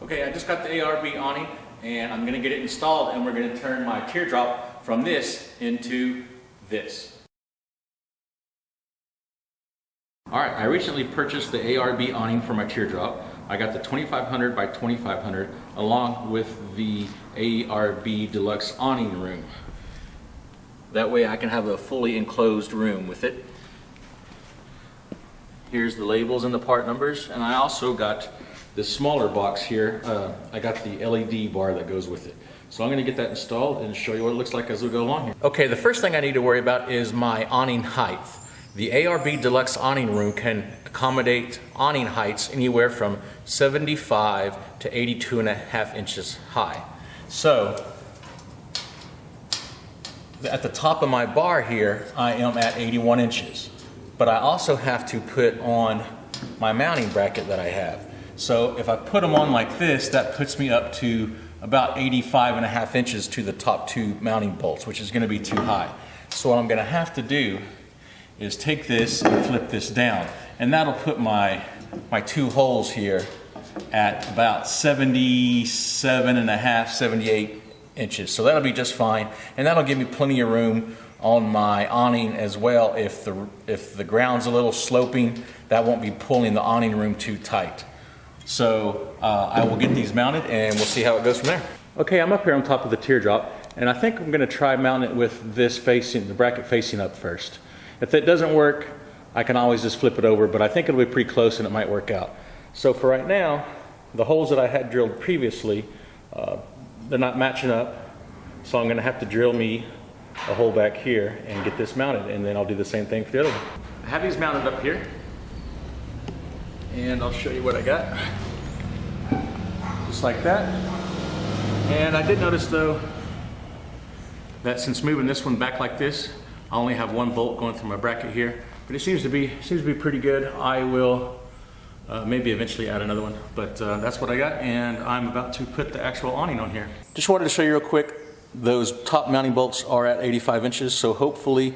Okay, I just got the ARB awning and I'm going to get it installed, and we're going to turn my teardrop from this into this. Alright, I recently purchased the ARB awning for my teardrop. I got the 2500 by 2500 along with the ARB Deluxe awning room. That way I can have a fully enclosed room with it. Here's the labels and the part numbers, and I also got the smaller box here. I got the LED bar that goes with it. So I'm going to get that installed and show you what it looks like as we go along here. Okay, the first thing I need to worry about is my awning height. The ARB Deluxe awning room can accommodate awning heights anywhere from 75 to 82.5 inches high. So at the top of my bar here, I am at 81 inches. But I also have to put on my mounting bracket that I have. So if I put them on like this, that puts me up to about 85.5 inches to the top two mounting bolts, which is going to be too high. So what I'm going to have to do is take this and flip this down, and that'll put my two holes here at about 77.5, 78 inches. So that'll be just fine, and that'll give me plenty of room on my awning as well. If the ground's a little sloping, that won't be pulling the awning room too tight. So I will get these mounted and we'll see how it goes from there. Okay, I'm up here on top of the teardrop, and I think I'm going to try mounting it with this facing, the bracket facing up first. If it doesn't work, I can always just flip it over, but I think it'll be pretty close and it might work out. So for right now, the holes that I had drilled previously, they're not matching up, so I'm going to have to drill me a hole back here and get this mounted, and then I'll do the same thing for the other one. I have these mounted up here, and I'll show you what I got. Just like that. And I did notice though that since moving this one back like this, I only have one bolt going through my bracket here, but it seems to be pretty good. I will maybe eventually add another one, but that's what I got, and I'm about to put the actual awning on here. Just wanted to show you real quick, those top mounting bolts are at 85 inches, so hopefully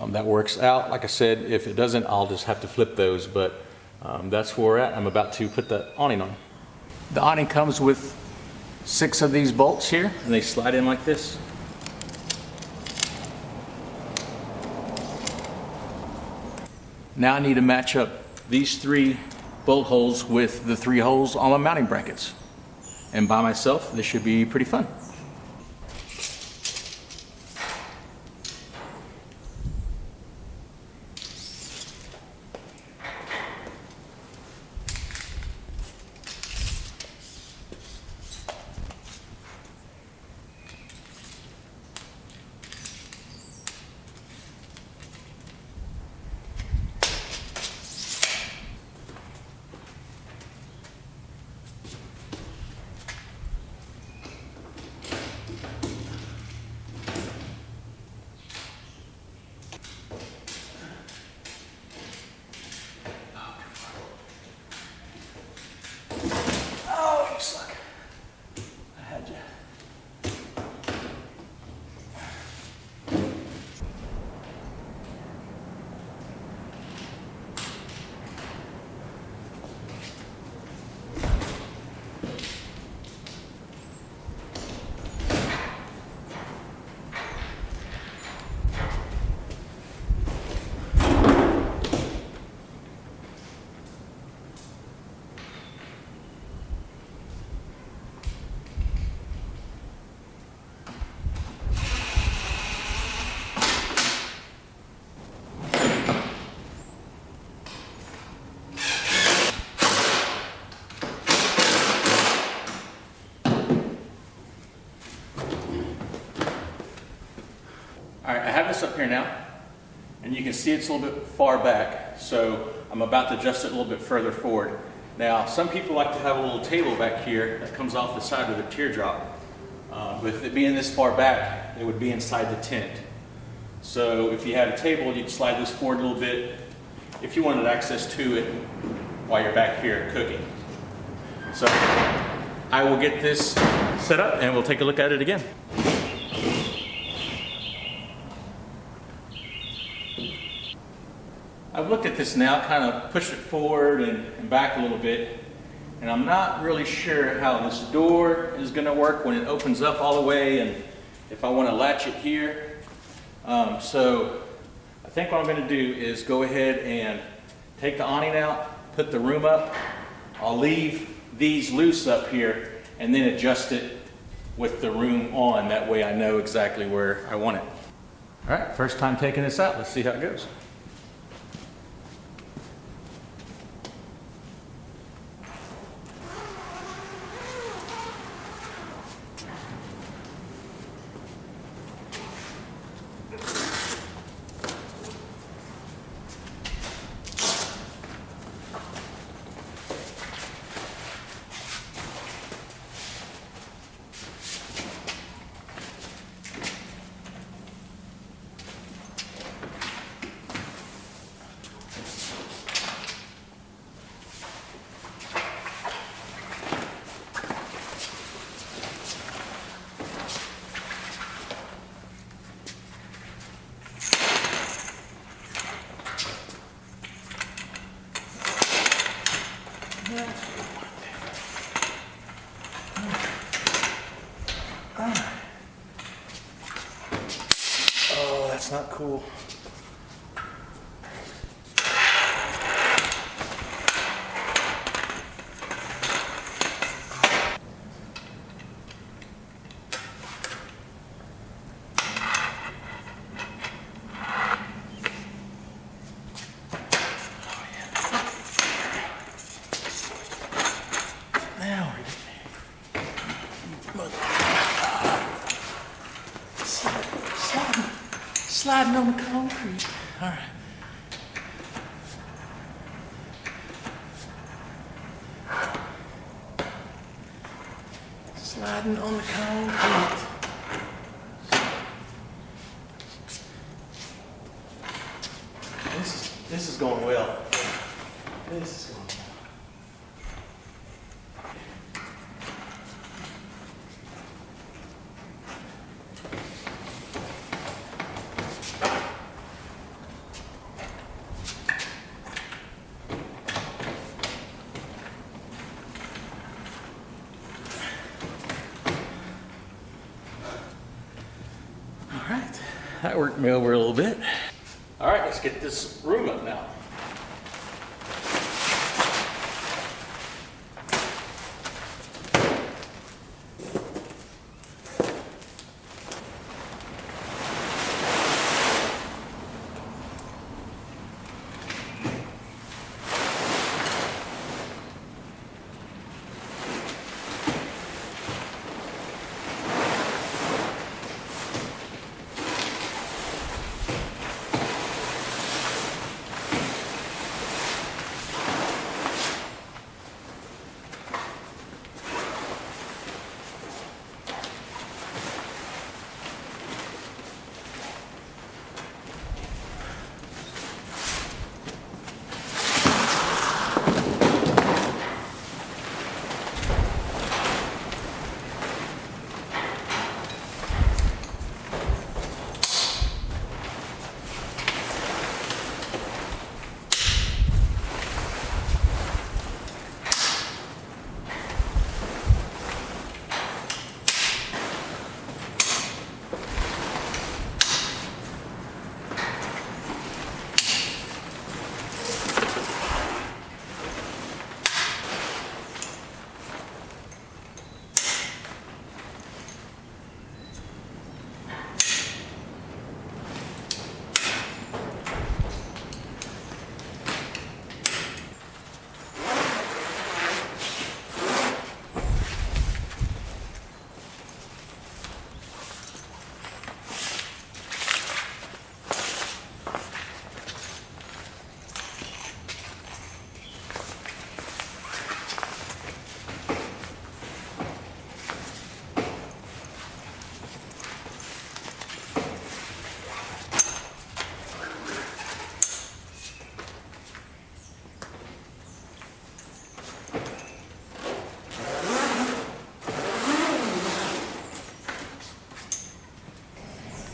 that works out. Like I said, if it doesn't, I'll just have to flip those, but that's where we're at. I'm about to put the awning on. The awning comes with 6 of these bolts here, and they slide in like this. Now I need to match up these 3 bolt holes with the 3 holes on my mounting brackets. And by myself, this should be pretty fun. Alright, I have this up here now, and you can see it's a little bit far back, so I'm about to adjust it a little bit further forward. Now, some people like to have a little table back here that comes off the side of the teardrop. With it being this far back, it would be inside the tent. So if you had a table, you'd slide this forward a little bit if you wanted access to it while you're back here cooking. So I will get this set up and we'll take a look at it again. I've looked at this now, kind of pushed it forward and back a little bit, And I'm not really sure how this door is gonna work when it opens up all the way and if I wanna latch it here. So I think what I'm gonna do is go ahead and take the awning out, put the room up. I'll leave these loose up here and then adjust it with the room on. That way I know exactly where I want it. All right, first time taking this out. Let's see how it goes. Oh, that's not cool. Now we're sliding on the concrete. All right. Sliding on the concrete. This is going well. This is going well. That worked me over a little bit. All right, let's get this room up now.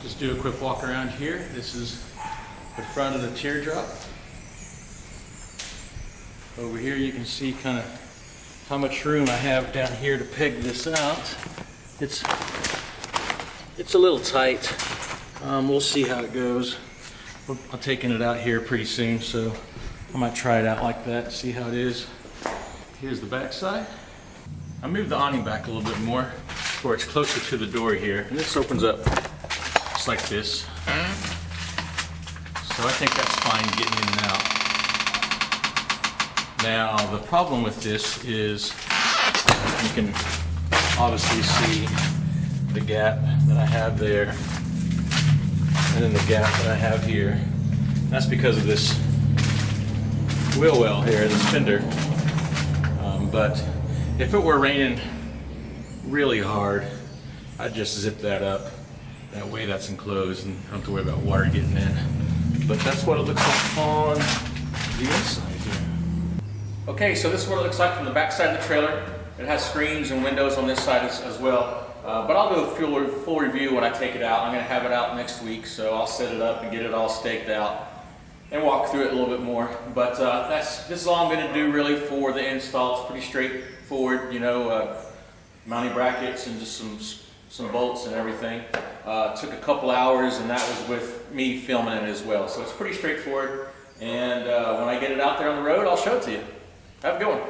Just do a quick walk around here. This is the front of the Teardrop. Over here you can see kind of how much room I have down here to peg this out. It's a little tight. We'll see how it goes. I'm taking it out here pretty soon, so I might try it out like that, see how it is. Here's the back side. I moved the awning back a little bit more where it's closer to the door here, and this opens up just like this. So I think that's fine getting in and out. Now the problem with this is you can obviously see the gap that I have there and then the gap that I have here. That's because of this wheel well here, this fender. But if it were raining really hard, I'd just zip that up. That way that's enclosed and I don't have to worry about water getting in. But that's what it looks like on the inside here. Okay, so this is what it looks like from the back side of the trailer. It has screens and windows on this side as well. But I'll do a full review when I take it out. I'm going to have it out next week, so I'll set it up and get it all staked out and walk through it a little bit more. But this is all I'm going to do really for the install. It's pretty straightforward, you know, mounting brackets and just some bolts and everything. Took a couple hours, and that was with me filming it as well. So it's pretty straightforward. And when I get it out there on the road, I'll show it to you. Have a good one.